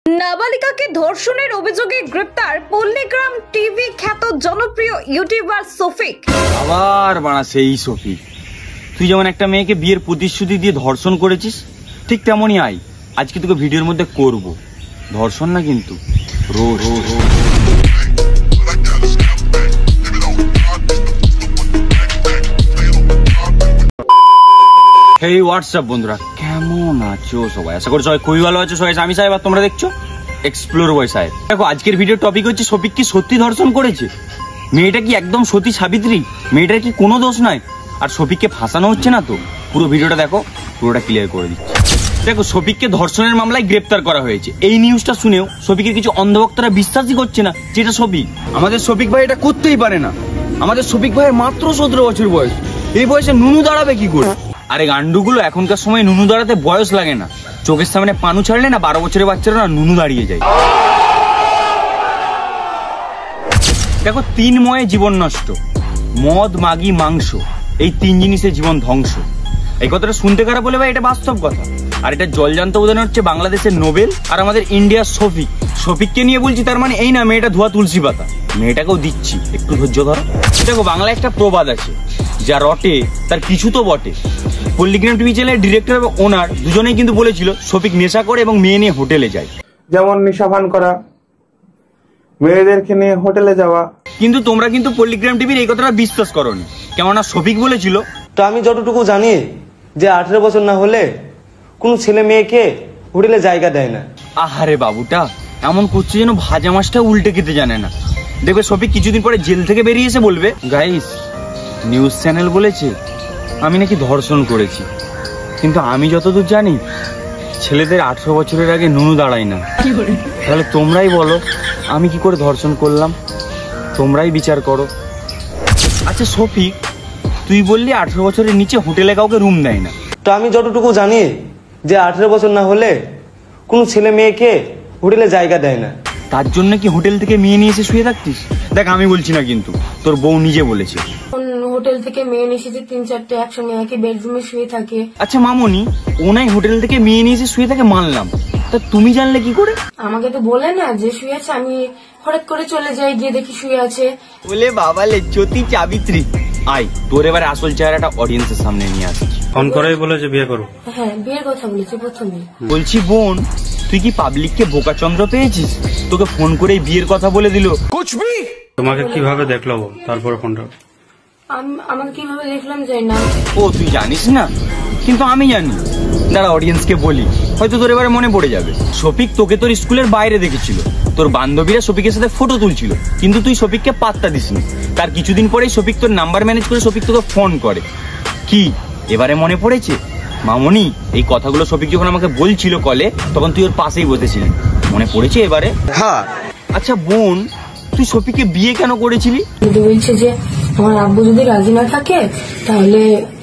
নাবালিকাকে ধর্ষণের অভিযোগে গ্রেপ্তার পল্লীগ্রাম টিভি খ্যাত জনপ্রিয় ইউটিউবার শফিক। আবার বাড়া সেই শফিক, তুই যেমন একটা মেয়েকে বিয়ের প্রতিশ্রুতি দিয়ে ধর্ষণ করেছিস, ঠিক তেমনই আয় আজকে তোকে ভিডিওর মধ্যে করব। ধর্ষণ না কিন্তু রো রো রো। হেই হোয়াটসঅ্যাপ বন্ধুরা, কেমন আছো সবাই? আশা করি সবাই খুবই ভালো আছো। সবাই আমি সাহেব আর তোমরা দেখছো এক্সপ্লোর বয় সাহেব। দেখো আজকের ভিডিওর টপিক হচ্ছে শফিক কি সত্যি ধর্ষণ করেছে? মেয়েটা কি একদম সতী সাবিত্রী? মেয়েটার কি কোনো দোষ নাই? আর শফিককে ফাঁসানো হচ্ছে না তো? পুরো ভিডিওটা দেখো, পুরোটা ক্লিয়ার করে দিচ্ছি। দেখো শফিককে ধর্ষণের মামলায় গ্রেপ্তার করা হয়েছে। এই নিউজটা শুনেও শফিকের কিছু অন্ধভক্তরা বিশ্বাসই করছে না যেটা শফিক। আমাদের শফিক ভাই এটা করতেই পারে না। আমাদের শফিক ভাইয়ের মাত্র 17 বছর বয়স। এই বয়সে নুনু দাঁড়াবে কি করে? আরে গান্ডুগুলো, এখনকার সময় নুনু দাঁড়াতে বয়স লাগে না। চোখের সামনে পানু ছাড়লে না 12 বছরের বাচ্চারা না নুনু দাঁড়িয়ে যায়। দেখো তিনময়ে জীবন নষ্ট, মদ মাগি মাংস, এই তিন জিনিসের জীবন ধ্বংস। এই কথাটা শুনতে খারাপ বলে ভাই এটা বাস্তব কথা। আর এটা জলজান্ত উদাহরণ হচ্ছে বাংলাদেশের নোবেল আর আমাদের ইন্ডিয়ার শফিক। শফিককে নিয়ে বলছি তার মানে এই না মেয়েটা ধোয়া তুলসী পাতা। মেয়েটাকেও দিচ্ছি, একটু ধৈর্য ধরো। দেখো বাংলায় একটা প্রবাদ আছে, যা রটে তার কিছু তো বটে। পল্লীগ্রাম টিভি চ্যানেলের ডিরেক্টর এবং ওনার দুজনেই কিন্তু বলেছিল শফিক নেশা করে এবং মেয়ে নিয়ে হোটেলে যায়। যেমন নেশাপান করা, মেয়েদেরকে নিয়ে হোটেলে যাওয়া। কিন্তু তোমরা কিন্তু পল্লীগ্রাম টিভির এই কথাটা বিশ্বাস করোনি, কেননা শফিক বলেছিল তো আমি যতটুকু জানি যে 18 বছর না হলে কোনো ছেলে মেয়েকে হোটেলে জায়গা দেয় না। আহারে বাবুটা এমন করছে যেন ভাজা মাছটা উল্টে খেতে জানে না। দেখবে শফিক কিছুদিন পরে জেল থেকে বেরিয়ে এসে বলবে, গাইস নিউজ চ্যানেল বলেছে আমি নাকি ধর্ষণ করেছি, কিন্তু আমি যতদূর জানি ছেলেদের 18 বছরের আগে নুনু দাঁড়ায় না। তাহলে তোমরাই বলো আমি কি করে ধর্ষণ করলাম? তোমরাই বিচার করো। আচ্ছা শফিক, তুই বললি 18 বছরের নিচে হোটেলে কাউকে রুম দেয় না। তো আমি যতটুকু জানি যে 18 বছর না হলে কোনো ছেলে মেয়েকে হোটেলে জায়গা দেয় না। তার জন্য কি হোটেল থেকে মেয়ে নিয়ে এসে শুয়ে থাকতিস? দেখ আমি বলছি না, কিন্তু তোর বউ নিজে বলেছে হোটেল থেকে মেয়ে নিয়ে এসেছে 3-4টে একসঙ্গে একই বেডরুমে শুয়ে থাকে। আচ্ছা মামনি, ওনাই হোটেল থেকে মেয়ে নিয়ে এসে শুয়ে থাকে মানলাম, তা তুমি জানলে কি করে? আমাকে তো বলে না যে শুয়ে আছে, আমি হঠাৎ করে চলে যাই, গিয়ে দেখি শুয়ে আছে। বলে বাবালে চতি চাবিত্রী। আয় তোর এবারে আসল চেহারাটা অডিয়েন্সের সামনে নিয়ে আসছি। ফোন করেই বলেছে বিয়ে করো। হ্যাঁ বিয়ের কথা বলেছে প্রথমে। বলছি বোন, তুই কি পাবলিককে বোকাচন্দ্র পেয়েছিস? তোকে ফোন করেই বিয়ের কথা বলে দিল। তোমাকে কিভাবে দেখলো তারপরে ফোনটা? আমাকে কিভাবে দেখলাম জানি না। ও তুই জানিস না, কিন্তু আমি জানি। দাঁড়া অডিয়েন্সকে বলি, হয়তো তোর এবারে মনে পড়ে যাবে। শফিক তোকে তোর স্কুলের বাইরে দেখেছিল, তোর বান্ধবীরা শফিকের সাথে ফটো তুলছিল, কিন্তু তুই শফিককে পাত্তা দিসনি। তার কিছুদিন পরেই শফিক তোর নাম্বার ম্যানেজ করে শফিক তোকে ফোন করে। কি এবারে মনে পড়েছে? মামনি, এই কথাগুলো শফিক যখন আমাকে বলছিল কলে, তখন তুই ওর পাশেই বসেছিলি। মনে পড়েছে এবারে? হ্যাঁ। আচ্ছা বোন, তুই শফিককে বিয়ে কেন করেছিলি? বলছে যে আমার আব্বু যদি রাজি না থাকে তাহলে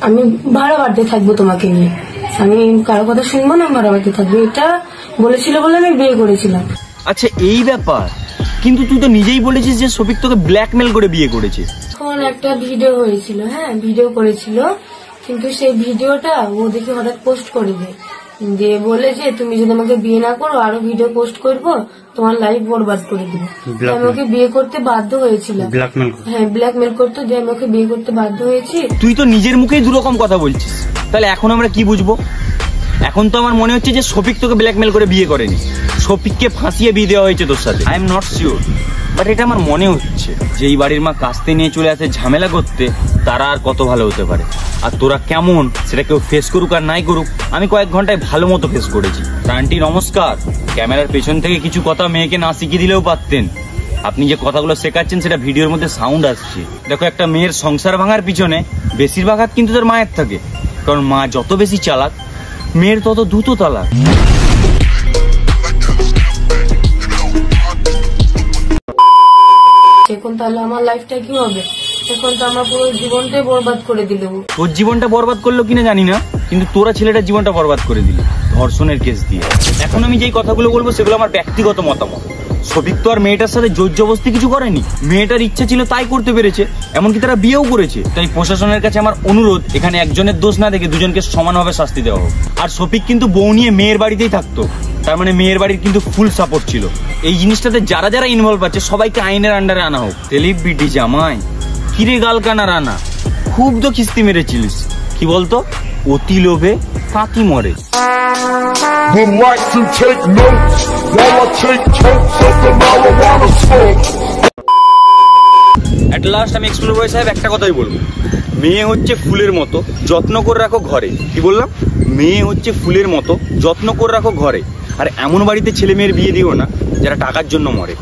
আমি ভাড়া বাড়তে থাকবো তোমাকে নিয়ে, আমি কারো কথা শুনবো না, ভাড়া বাড়তে থাকবো, এটা বলেছিল বলে আমি বিয়ে করেছিলাম। আচ্ছা এই ব্যাপার, কিন্তু তুই তো নিজেই বলেছিস যে শফিক তোকে ব্ল্যাকমেল করে বিয়ে করেছে। তখন একটা ভিডিও হয়েছিল, হ্যাঁ ভিডিও করেছিল, কিন্তু সেই ভিডিওটা ও দেখে হঠাৎ পোস্ট করে দেয়, দিয়ে বলে যে তুমি যদি আমাকে বিয়ে না করো আরো ভিডিও পোস্ট করবো, তোমার লাইফ বরবাদ করে দিবো। আমি ওকে বিয়ে করতে বাধ্য হয়েছিলাম। হ্যাঁ ব্ল্যাকমেল করতো, দিয়ে আমি ওকে বিয়ে করতে বাধ্য হয়েছি। তুই তো নিজের মুখেই দুরকম কথা বলছিস, তাহলে এখন আমরা কি বুঝবো? এখন তো আমার মনে হচ্ছে যে শফিক তোকে ব্ল্যাকমেল করে বিয়ে করেনি, শফিককে ফাঁসিয়ে বিয়ে দেওয়া হয়েছে তোর সাথে। I am not sure, but এটা আমার মনে হচ্ছে। যেই বাড়ির মা কাস্তে নিয়ে চলে আসে ঝামেলা করতে, তারা আর কত ভালো হতে পারে। আর তোরা কেমন সেটা কেউ ফেস করুক আর নাই করুক, আমি কয়েক ঘন্টায় ভালো মতো ফেস করেছি। আন্টি নমস্কার, ক্যামেরার পেছন থেকে কিছু কথা মেয়েকে না শিখিয়ে দিলেও পারতেন। আপনি যে কথাগুলো শেখাচ্ছেন সেটা ভিডিওর মধ্যে সাউন্ড আসছে। দেখো একটা মেয়ের সংসার ভাঙার পিছনে বেশিরভাগ হাত কিন্তু তার মায়ের থাকে, কারণ মা যত বেশি চালাক মেয়ের তত দ্রুত তালাক। এখন তাহলে আমার লাইফটা কি হবে? এখন তো আমার পুরো জীবনটাই বরবাদ করে দিল। তোর জীবনটা বরবাদ করলো কিনা জানি না, কিন্তু তোরা ছেলেটার জীবনটা বরবাদ করে দিলি ধর্ষণের কেস দিয়ে। এখন আমি যেই কথাগুলো বলবো সেগুলো আমার ব্যক্তিগত মতামত, শফিক তো আর মেয়েটার সাথে জোর জবরদস্তি কিছু করেনি, মেয়েটার ইচ্ছা ছিল তাই করতে পেরেছে, এমনকি তারা বিয়েও করেছে। তাই প্রশাসনের কাছে আমার অনুরোধ, এখানে একজনের দোষ না দেখে দুজনকে সমানভাবে শাস্তি দেওয়া হোক। আর শফিক কিন্তু বউ নিয়ে মেয়ের বাড়িতেই থাকতো, তার মানে মেয়ের বাড়ির কিন্তু ফুল সাপোর্ট ছিল। এই জিনিসটাতে যারা যারা ইনভলভ আছে সবাইকে আইনের আন্ডারে আনা হোক। সেলিব্রিটি জামাই কিরে গাল কানা রানা, খুব তো কিস্তি মেরেছিলিস, কি বলতো, অতি লোভে কাকি মরে। Would like to take notes while I take totes of the marijuana smoke. At last আমি এক্সপ্লোর বয় সাহেব একটা কথাই বলবো, মেয়ে হচ্ছে ফুলের মতো, যত্ন করে রাখো ঘরে। কি বললাম? মেয়ে হচ্ছে ফুলের মতো, যত্ন করে রাখো ঘরে। আর এমন বাড়িতে ছেলে মেয়ের বিয়ে দিও না যারা টাকার জন্য মরে।